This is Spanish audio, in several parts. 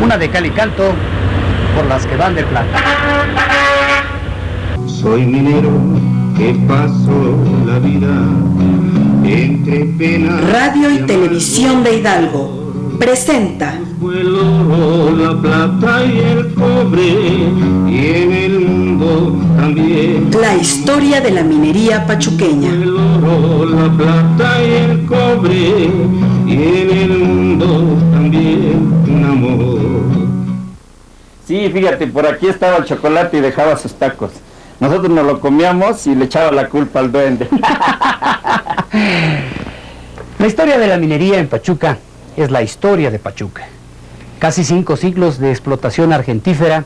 una de cal y canto por las que van de plata. Soy minero que paso la vida entre penas. Radio y Televisión de Hidalgo presenta El oro, la plata y el cobre, y en el mundo también la historia de la minería pachuqueña. El oro, la plata y el cobre, y en el mundo también un amor. Sí, fíjate, por aquí estaba el chocolate y dejaba sus tacos. Nosotros nos lo comíamos y le echaba la culpa al duende. La historia de la minería en Pachuca es la historia de Pachuca. Casi 5 siglos de explotación argentífera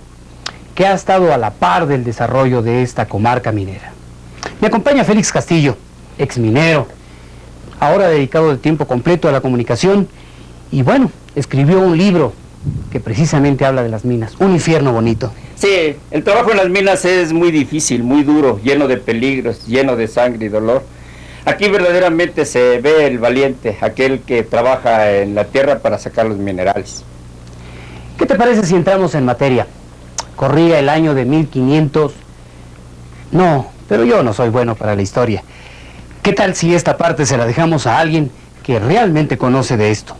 que ha estado a la par del desarrollo de esta comarca minera. Me acompaña Félix Castillo, ex minero, ahora dedicado de tiempo completo a la comunicación, y bueno, escribió un libro que precisamente habla de las minas, Un infierno bonito. Sí, el trabajo en las minas es muy difícil, muy duro, lleno de peligros, lleno de sangre y dolor. Aquí verdaderamente se ve el valiente, aquel que trabaja en la tierra para sacar los minerales. ¿Qué te parece si entramos en materia? Corría el año de 1500... No, pero yo no soy bueno para la historia. ¿Qué tal si esta parte se la dejamos a alguien que realmente conoce de esto?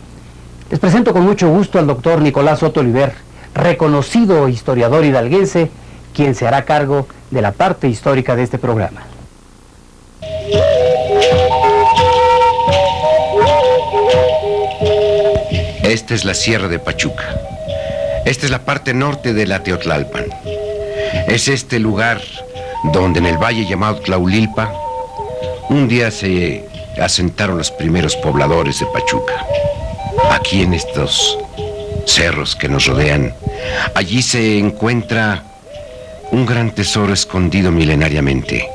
Les presento con mucho gusto al doctor Nicolás Soto Oliver, reconocido historiador hidalguense, quien se hará cargo de la parte histórica de este programa. Esta es la Sierra de Pachuca. Esta es la parte norte de la Teotlalpan. Es este lugar donde en el valle llamado Tlaulilpa un día se asentaron los primeros pobladores de Pachuca. Aquí en estos cerros que nos rodean, allí se encuentra un gran tesoro escondido milenariamente,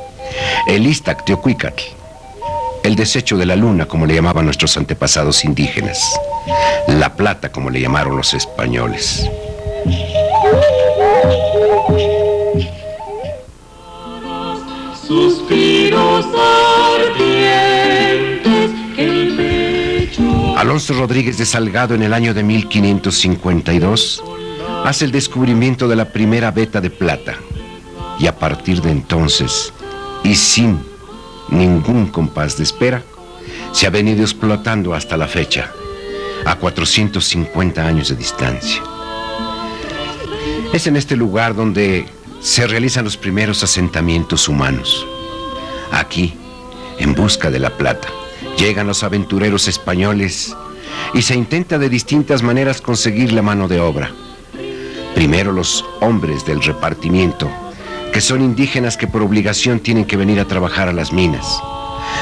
el Iztac Teocuicatl, el desecho de la luna, como le llamaban nuestros antepasados indígenas, la plata, como le llamaron los españoles. Suspiros ardientes que el pecho... Alonso Rodríguez de Salgado, en el año de 1552, hace el descubrimiento de la primera veta de plata, y a partir de entonces, y sin ningún compás de espera, se ha venido explotando hasta la fecha, a 450 años de distancia. Es en este lugar donde se realizan los primeros asentamientos humanos. Aquí, en busca de la plata, llegan los aventureros españoles y se intenta de distintas maneras conseguir la mano de obra. Primero los hombres del repartimiento, que son indígenas que por obligación tienen que venir a trabajar a las minas.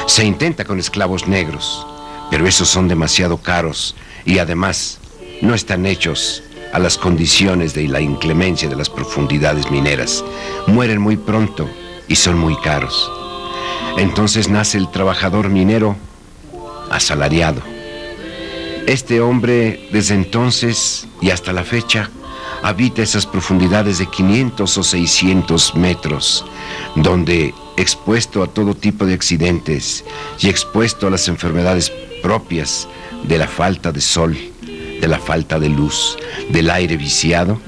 Se intenta con esclavos negros, pero esos son demasiado caros y además no están hechos a las condiciones de la inclemencia de las profundidades mineras. Mueren muy pronto y son muy caros. Entonces nace el trabajador minero asalariado. Este hombre, desde entonces y hasta la fecha, habita esas profundidades de 500 o 600 metros, donde, expuesto a todo tipo de accidentes y expuesto a las enfermedades propias de la falta de sol, de la falta de luz, del aire viciado,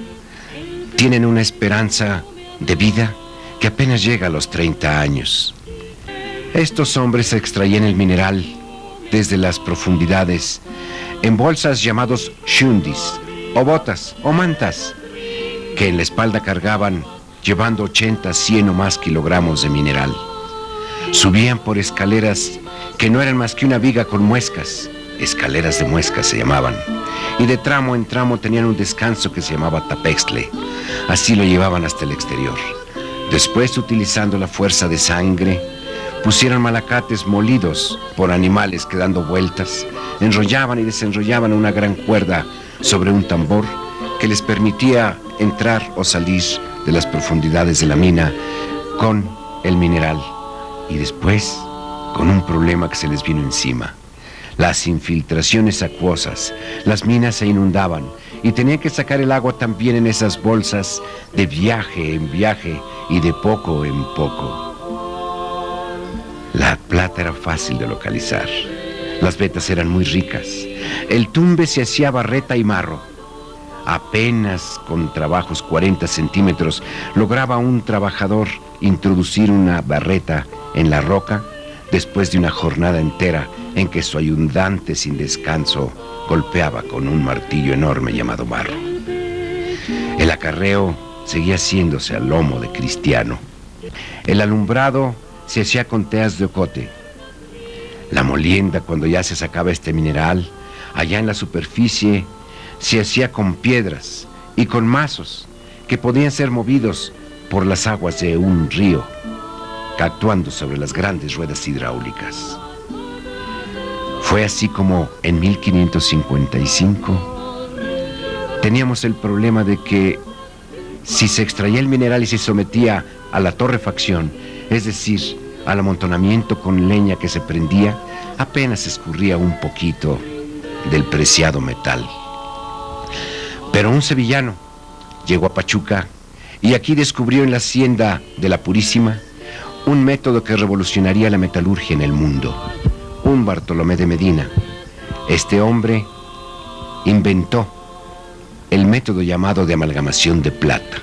tienen una esperanza de vida que apenas llega a los 30 años. Estos hombres extraían el mineral desde las profundidades en bolsas llamados shundis, o botas, o mantas, que en la espalda cargaban llevando 80, 100 o más kilogramos de mineral. Subían por escaleras que no eran más que una viga con muescas, escaleras de muescas se llamaban, y de tramo en tramo tenían un descanso que se llamaba tapextle. Así lo llevaban hasta el exterior. Después, utilizando la fuerza de sangre, pusieron malacates molidos por animales que, dando vueltas, enrollaban y desenrollaban una gran cuerda sobre un tambor que les permitía entrar o salir de las profundidades de la mina con el mineral. Y después, con un problema que se les vino encima: las infiltraciones acuosas. Las minas se inundaban y tenían que sacar el agua también en esas bolsas, de viaje en viaje y de poco en poco. La plata era fácil de localizar. Las vetas eran muy ricas. El tumbe se hacía barreta y marro. Apenas con trabajos 40 centímetros lograba un trabajador introducir una barreta en la roca después de una jornada entera en que su ayudante sin descanso golpeaba con un martillo enorme llamado barro. El acarreo seguía haciéndose al lomo de Cristiano. El alumbrado se hacía con teas de ocote. La molienda, cuando ya se sacaba este mineral, allá en la superficie, se hacía con piedras y con mazos que podían ser movidos por las aguas de un río, actuando sobre las grandes ruedas hidráulicas. Fue así como en 1555 teníamos el problema de que si se extraía el mineral y se sometía a la torrefacción, es decir, al amontonamiento con leña que se prendía, apenas escurría un poquito del preciado metal. Pero un sevillano llegó a Pachuca y aquí descubrió en la hacienda de la Purísima un método que revolucionaría la metalurgia en el mundo. Un Bartolomé de Medina. Este hombre inventó el método llamado de amalgamación de plata.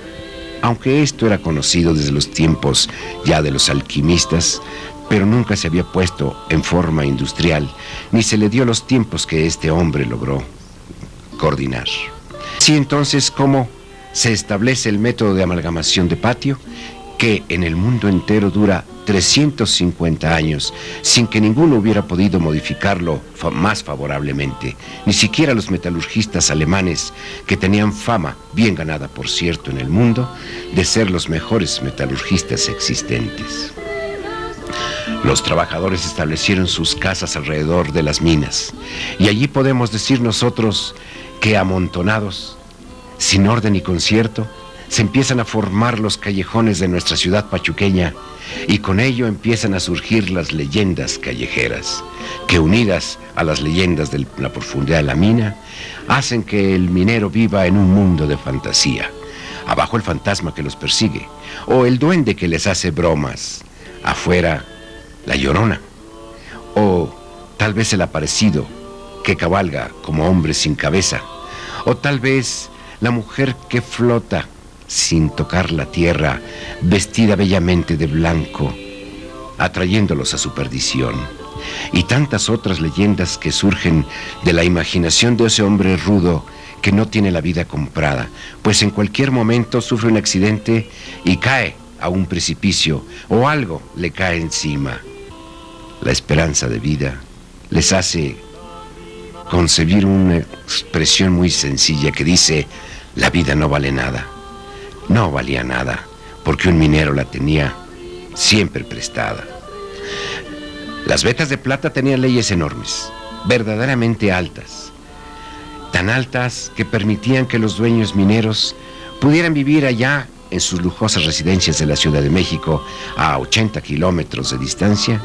Aunque esto era conocido desde los tiempos ya de los alquimistas, pero nunca se había puesto en forma industrial, ni se le dio los tiempos que este hombre logró coordinar. Así entonces, ¿cómo se establece el método de amalgamación de patio? Que en el mundo entero dura 350 años, sin que ninguno hubiera podido modificarlo más favorablemente, ni siquiera los metalurgistas alemanes, que tenían fama, bien ganada por cierto en el mundo, de ser los mejores metalurgistas existentes. Los trabajadores establecieron sus casas alrededor de las minas, y allí podemos decir nosotros que amontonados, sin orden y concierto, se empiezan a formar los callejones de nuestra ciudad pachuqueña, y con ello empiezan a surgir las leyendas callejeras, que unidas a las leyendas de la profundidad de la mina, hacen que el minero viva en un mundo de fantasía. Abajo el fantasma que los persigue, o el duende que les hace bromas. Afuera, la Llorona, o tal vez el aparecido que cabalga como hombre sin cabeza, o tal vez la mujer que flota sin tocar la tierra, vestida bellamente de blanco, atrayéndolos a su perdición. Y tantas otras leyendas que surgen de la imaginación de ese hombre rudo que no tiene la vida comprada, pues en cualquier momento sufre un accidente y cae a un precipicio, o algo le cae encima. La esperanza de vida les hace concebir una expresión muy sencilla que dice: la vida no vale nada. No valía nada, porque un minero la tenía siempre prestada. Las vetas de plata tenían leyes enormes, verdaderamente altas, tan altas que permitían que los dueños mineros pudieran vivir allá en sus lujosas residencias de la Ciudad de México, a 80 kilómetros de distancia,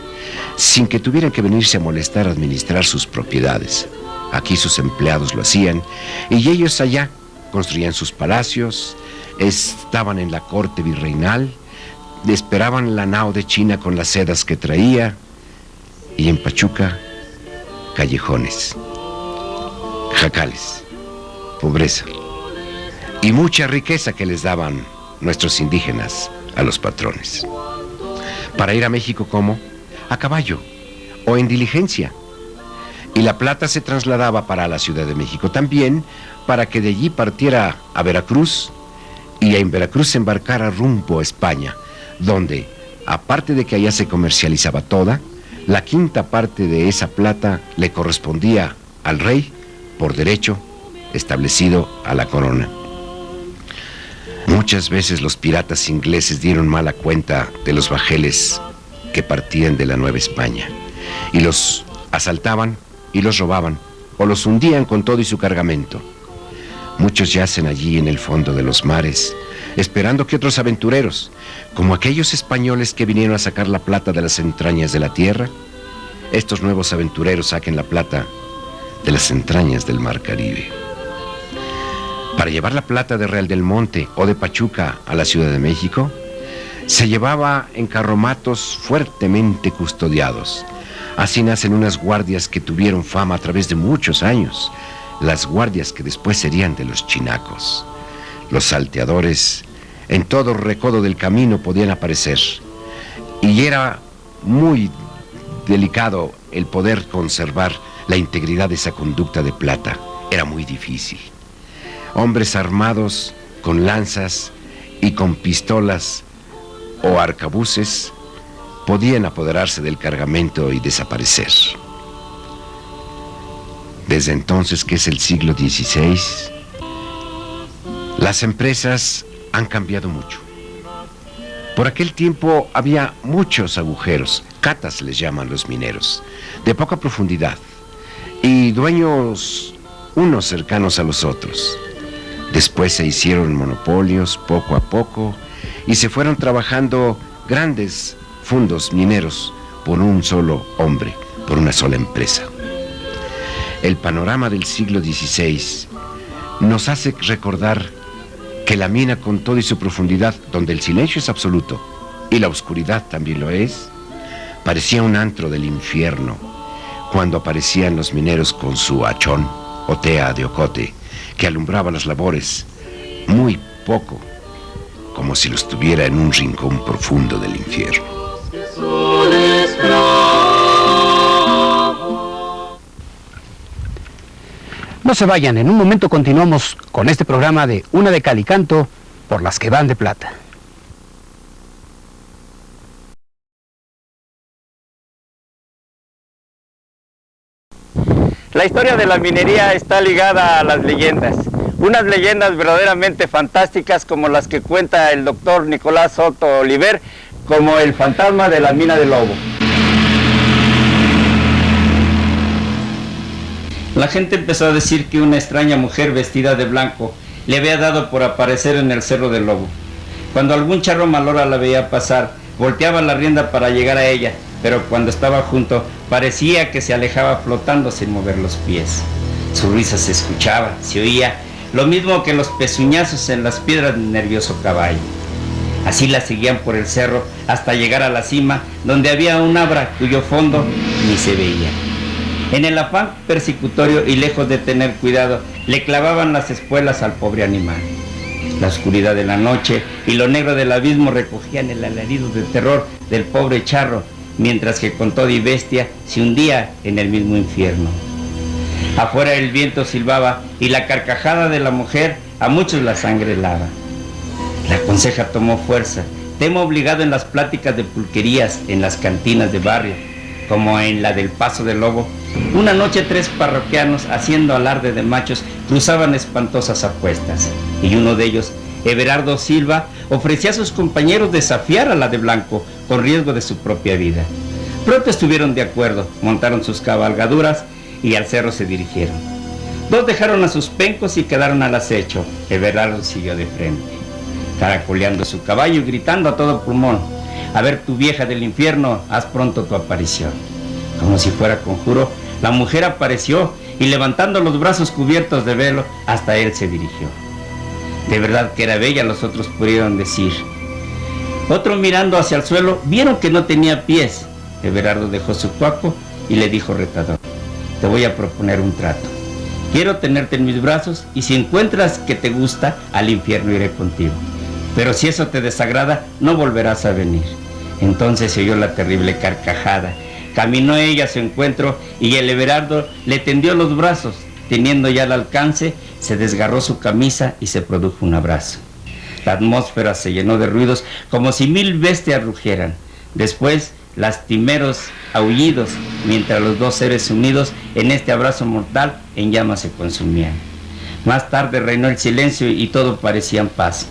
sin que tuvieran que venirse a molestar a administrar sus propiedades. Aquí sus empleados lo hacían, y ellos allá construían sus palacios, estaban en la corte virreinal, esperaban la nao de China con las sedas que traía, y en Pachuca, callejones, jacales, pobreza y mucha riqueza que les daban nuestros indígenas a los patrones. Para ir a México, ¿cómo? A caballo o en diligencia. Y la plata se trasladaba para la Ciudad de México también, para que de allí partiera a Veracruz, y en Veracruz se embarcara rumbo a España, donde, aparte de que allá se comercializaba toda, la quinta parte de esa plata le correspondía al rey por derecho establecido a la corona. Muchas veces los piratas ingleses dieron mala cuenta de los bajeles que partían de la Nueva España, y los asaltaban y los robaban, o los hundían con todo y su cargamento. Muchos yacen allí en el fondo de los mares, esperando que otros aventureros, como aquellos españoles que vinieron a sacar la plata de las entrañas de la tierra, estos nuevos aventureros saquen la plata de las entrañas del mar Caribe. Para llevar la plata de Real del Monte o de Pachuca a la Ciudad de México, se llevaba en carromatos fuertemente custodiados. Así nacen unas guardias que tuvieron fama a través de muchos años, las guardias que después serían de los chinacos. Los salteadores en todo recodo del camino podían aparecer, y era muy delicado el poder conservar la integridad de esa conducta de Plata. Era muy difícil. Hombres armados con lanzas y con pistolas o arcabuces podían apoderarse del cargamento y desaparecer. Desde entonces, que es el siglo XVI, las empresas han cambiado mucho. Por aquel tiempo había muchos agujeros, catas les llaman los mineros, de poca profundidad, y dueños unos cercanos a los otros. Después se hicieron monopolios poco a poco y se fueron trabajando grandes fundos mineros por un solo hombre, por una sola empresa. El panorama del siglo XVI nos hace recordar que la mina, con toda y su profundidad, donde el silencio es absoluto y la oscuridad también lo es, parecía un antro del infierno cuando aparecían los mineros con su hachón o tea de ocote, que alumbraba las labores muy poco, como si los tuviera en un rincón profundo del infierno. No se vayan, en un momento continuamos con este programa de Una de Cal y Canto por las que van de plata. La historia de la minería está ligada a las leyendas, unas leyendas verdaderamente fantásticas como las que cuenta el doctor Nicolás Soto Oliver, como el fantasma de la mina del Lobo. La gente empezó a decir que una extraña mujer vestida de blanco le había dado por aparecer en el Cerro del Lobo. Cuando algún charro malora la veía pasar, volteaba la rienda para llegar a ella, pero cuando estaba junto, parecía que se alejaba flotando sin mover los pies. Su risa se escuchaba, se oía, lo mismo que los pezuñazos en las piedras del nervioso caballo. Así la seguían por el cerro hasta llegar a la cima, donde había un abra cuyo fondo ni se veía. En el afán persecutorio y lejos de tener cuidado, le clavaban las espuelas al pobre animal. La oscuridad de la noche y lo negro del abismo recogían el alarido de terror del pobre charro, mientras que con toda y bestia se hundía en el mismo infierno. Afuera el viento silbaba y la carcajada de la mujer a muchos la sangre helaba. La conseja tomó fuerza, tema obligado en las pláticas de pulquerías en las cantinas de barrio, como en la del Paso del Lobo. Una noche 3 parroquianos, haciendo alarde de machos, cruzaban espantosas apuestas, y uno de ellos, Everardo Silva, ofrecía a sus compañeros desafiar a la de blanco con riesgo de su propia vida. Pronto estuvieron de acuerdo, montaron sus cabalgaduras y al cerro se dirigieron. Dos dejaron a sus pencos y quedaron al acecho. Everardo siguió de frente, caracoleando su caballo y gritando a todo pulmón: a ver, tu vieja del infierno, haz pronto tu aparición. Como si fuera conjuro, la mujer apareció y, levantando los brazos cubiertos de velo, hasta él se dirigió. De verdad que era bella, los otros pudieron decir. Otro, mirando hacia el suelo, vieron que no tenía pies. Everardo dejó su cuaco y le dijo retador: te voy a proponer un trato. Quiero tenerte en mis brazos y si encuentras que te gusta, al infierno iré contigo. Pero si eso te desagrada, no volverás a venir. Entonces se oyó la terrible carcajada. Caminó ella a su encuentro y el Everardo le tendió los brazos. Teniendo ya al alcance, se desgarró su camisa y se produjo un abrazo. La atmósfera se llenó de ruidos como si 1000 bestias rugieran. Después, lastimeros aullidos, mientras los dos seres unidos en este abrazo mortal en llamas se consumían. Más tarde reinó el silencio y todo parecía en paz,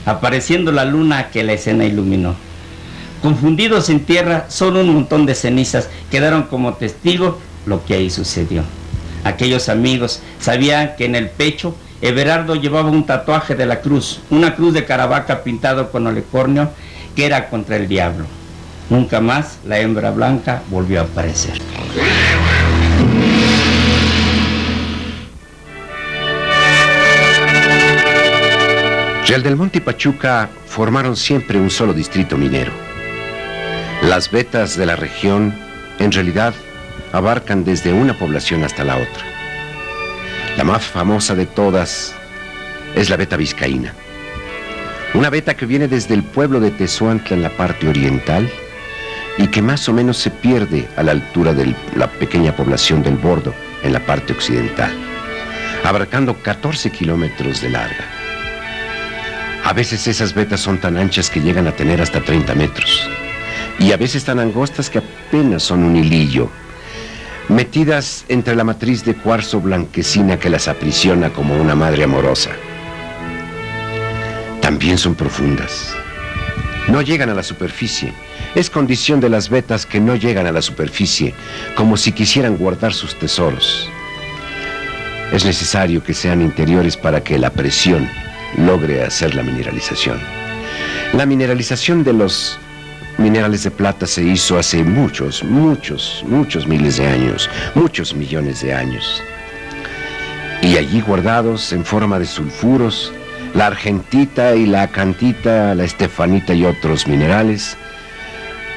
apareciendo la luna que la escena iluminó. Confundidos en tierra, solo un montón de cenizas quedaron como testigo lo que ahí sucedió. Aquellos amigos sabían que en el pecho Everardo llevaba un tatuaje de la cruz, una cruz de Caravaca pintado con olecornio, que era contra el diablo. Nunca más la hembra blanca volvió a aparecer. Real del Monte y Pachuca formaron siempre un solo distrito minero. Las vetas de la región, en realidad, abarcan desde una población hasta la otra. La más famosa de todas es la veta vizcaína. Una veta que viene desde el pueblo de Tezuantla en la parte oriental y que más o menos se pierde a la altura de la pequeña población del Bordo en la parte occidental, abarcando 14 kilómetros de larga. A veces esas vetas son tan anchas que llegan a tener hasta 30 metros y a veces tan angostas que apenas son un hilillo, metidas entre la matriz de cuarzo blanquecina que las aprisiona como una madre amorosa. También son profundas. No llegan a la superficie. Es condición de las vetas que no llegan a la superficie, como si quisieran guardar sus tesoros. Es necesario que sean interiores para que la presión logre hacer la mineralización. La mineralización de los minerales de plata se hizo hace muchos miles de años, muchos millones de años. Y allí guardados en forma de sulfuros, la argentita y la acantita, la estefanita y otros minerales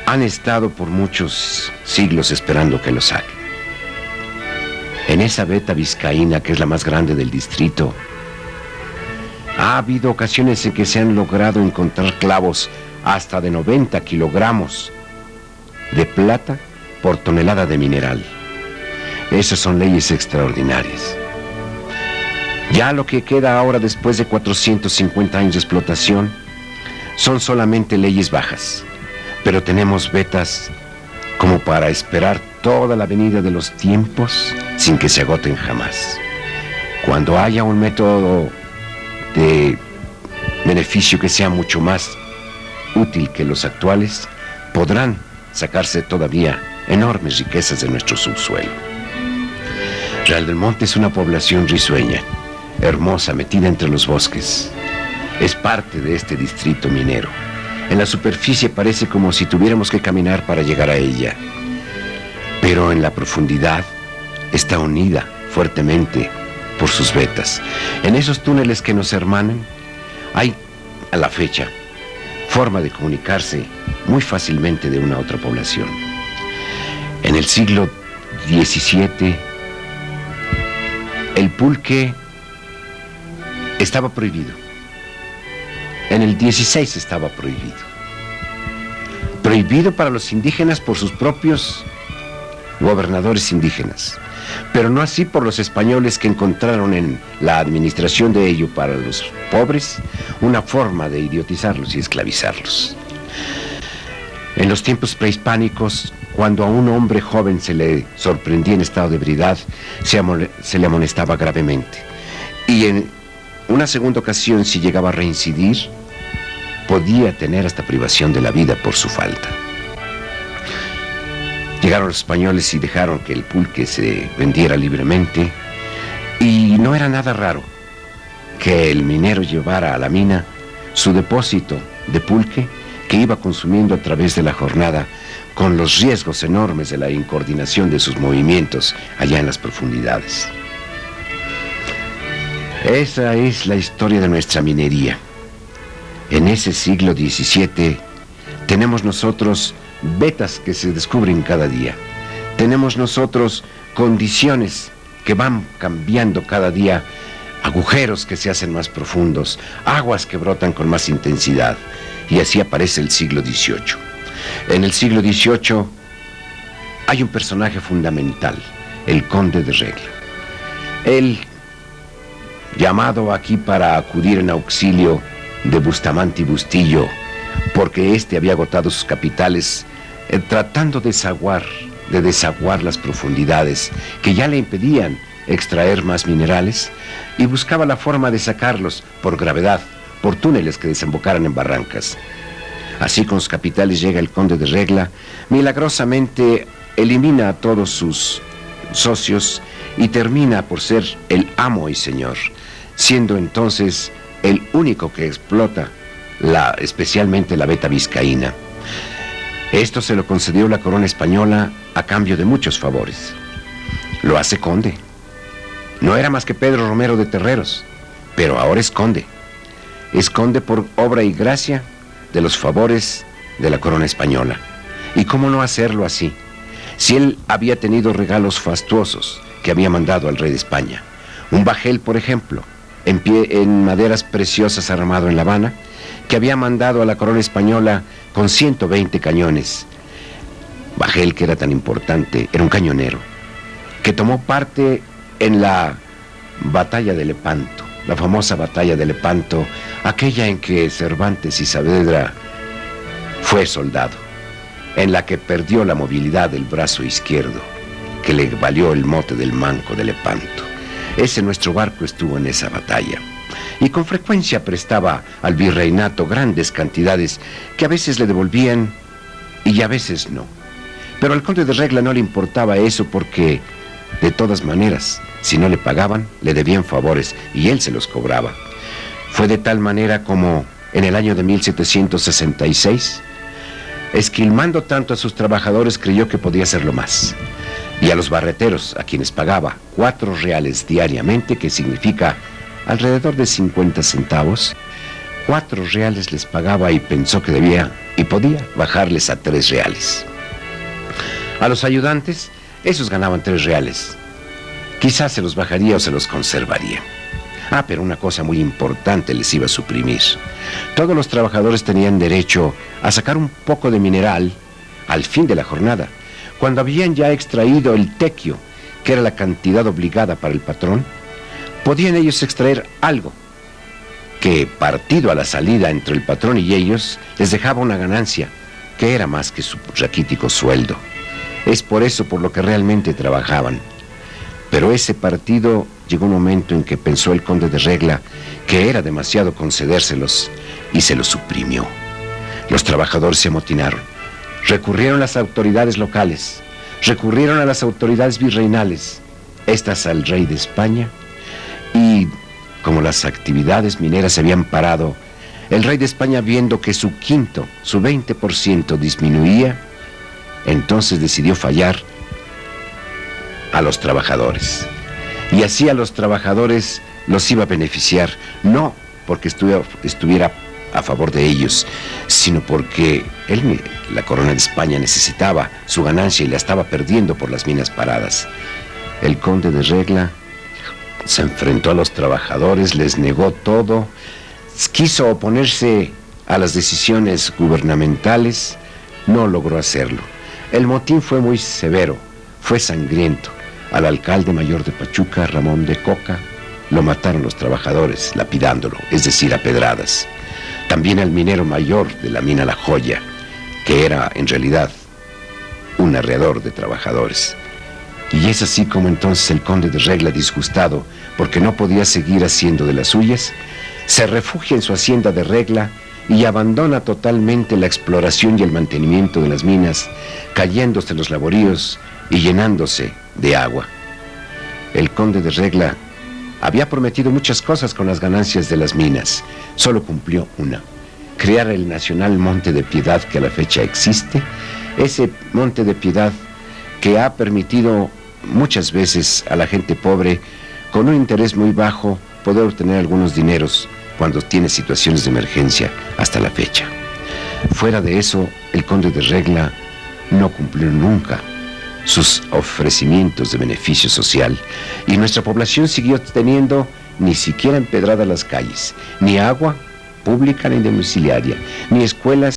han estado por muchos siglos esperando que lo saquen. En esa veta vizcaína, que es la más grande del distrito, ha habido ocasiones en que se han logrado encontrar clavos hasta de 90 kilogramos de plata por tonelada de mineral. Esas son leyes extraordinarias. Ya lo que queda ahora después de 450 años de explotación son solamente leyes bajas, pero tenemos vetas como para esperar toda la venida de los tiempos sin que se agoten jamás. Cuando haya un método de beneficio que sea mucho más útil que los actuales, podrán sacarse todavía enormes riquezas de nuestro subsuelo. Real del Monte es una población risueña, hermosa, metida entre los bosques. Es parte de este distrito minero. En la superficie parece como si tuviéramos que caminar para llegar a ella, pero en la profundidad está unida fuertemente por sus vetas. En esos túneles que nos hermanan hay, a la fecha, forma de comunicarse muy fácilmente de una a otra población. En el siglo XVII, el pulque estaba prohibido. En el 16 estaba prohibido. Prohibido para los indígenas por sus propios gobernadores indígenas, pero no así por los españoles, que encontraron en la administración de ello para los pobres una forma de idiotizarlos y esclavizarlos. En los tiempos prehispánicos, cuando a un hombre joven se le sorprendía en estado de ebriedad, se le amonestaba gravemente. Y en una segunda ocasión, si llegaba a reincidir, podía tener hasta privación de la vida por su falta. Llegaron los españoles y dejaron que el pulque se vendiera libremente, y no era nada raro que el minero llevara a la mina su depósito de pulque que iba consumiendo a través de la jornada, con los riesgos enormes de la incoordinación de sus movimientos allá en las profundidades. Esa es la historia de nuestra minería. En ese siglo XVII tenemos nosotros vetas que se descubren cada día. Tenemos nosotros condiciones que van cambiando cada día, agujeros que se hacen más profundos, aguas que brotan con más intensidad, y así aparece el siglo XVIII. En el siglo XVIII hay un personaje fundamental, el conde de Regla. Él, llamado aquí para acudir en auxilio de Bustamante y Bustillo, porque éste había agotado sus capitales tratando de desaguar las profundidades que ya le impedían extraer más minerales, y buscaba la forma de sacarlos por gravedad, por túneles que desembocaran en barrancas. Así, con sus capitales, llega el conde de Regla, milagrosamente elimina a todos sus socios y termina por ser el amo y señor, siendo entonces el único que explota especialmente la veta vizcaína. Esto se lo concedió la corona española a cambio de muchos favores. Lo hace conde. No era más que Pedro Romero de Terreros, pero ahora es conde. Es conde por obra y gracia de los favores de la corona española. ¿Y cómo no hacerlo así? Si él había tenido regalos fastuosos que había mandado al rey de España, Un bajel, por ejemplo, en maderas preciosas armado en La Habana, que había mandado a la corona española con 120 cañones. Bajel, que era tan importante, era un cañonero, que tomó parte en la batalla de Lepanto, la famosa batalla de Lepanto, aquella en que Cervantes y Saavedra fue soldado, en la que perdió la movilidad del brazo izquierdo, que le valió el mote del manco de Lepanto. Ese nuestro barco estuvo en esa batalla y con frecuencia prestaba al virreinato grandes cantidades que a veces le devolvían y a veces no. Pero al conde de Regla no le importaba eso porque, de todas maneras, si no le pagaban, le debían favores y él se los cobraba. Fue de tal manera como en el año de 1766, esquilmando tanto a sus trabajadores, creyó que podía hacerlo más. Y a los barreteros, a quienes pagaba 4 reales diariamente, que significa alrededor de 50 centavos, 4 reales les pagaba y pensó que debía y podía bajarles a 3 reales. A los ayudantes, esos ganaban 3 reales. Quizás se los bajaría o se los conservaría. Pero una cosa muy importante les iba a suprimir. Todos los trabajadores tenían derecho a sacar un poco de mineral al fin de la jornada, cuando habían ya extraído el tequio, que era la cantidad obligada para el patrón. Podían ellos extraer algo que, partido a la salida entre el patrón y ellos, les dejaba una ganancia que era más que su raquítico sueldo. Es por eso por lo que realmente trabajaban. Pero ese partido llegó un momento en que pensó el conde de Regla que era demasiado concedérselos y se los suprimió. Los trabajadores se amotinaron, recurrieron a las autoridades locales, recurrieron a las autoridades virreinales, estas al rey de España, y como las actividades mineras se habían parado, el rey de España, viendo que su 20% disminuía, entonces decidió fallar a los trabajadores. Y así a los trabajadores los iba a beneficiar, no porque estuviera a favor de ellos, sino porque la corona de España necesitaba su ganancia y la estaba perdiendo por las minas paradas. El conde de Regla se enfrentó a los trabajadores, les negó todo, quiso oponerse a las decisiones gubernamentales, no logró hacerlo. El motín fue muy severo, fue sangriento. Al alcalde mayor de Pachuca, Ramón de Coca, lo mataron los trabajadores, lapidándolo, es decir, a pedradas. También al minero mayor de la mina La Joya, que era en realidad un arreador de trabajadores. Y es así como entonces el conde de Regla, disgustado porque no podía seguir haciendo de las suyas, se refugia en su hacienda de Regla y abandona totalmente la exploración y el mantenimiento de las minas, cayéndose los laboríos y llenándose de agua. El conde de Regla había prometido muchas cosas con las ganancias de las minas. Solo cumplió una: crear el Nacional Monte de Piedad, que a la fecha existe. Ese Monte de Piedad que ha permitido muchas veces a la gente pobre, con un interés muy bajo, poder obtener algunos dineros cuando tiene situaciones de emergencia hasta la fecha. Fuera de eso, el conde de Regla no cumplió nunca sus ofrecimientos de beneficio social, y nuestra población siguió teniendo ni siquiera empedradas las calles, ni agua pública ni domiciliaria, ni escuelas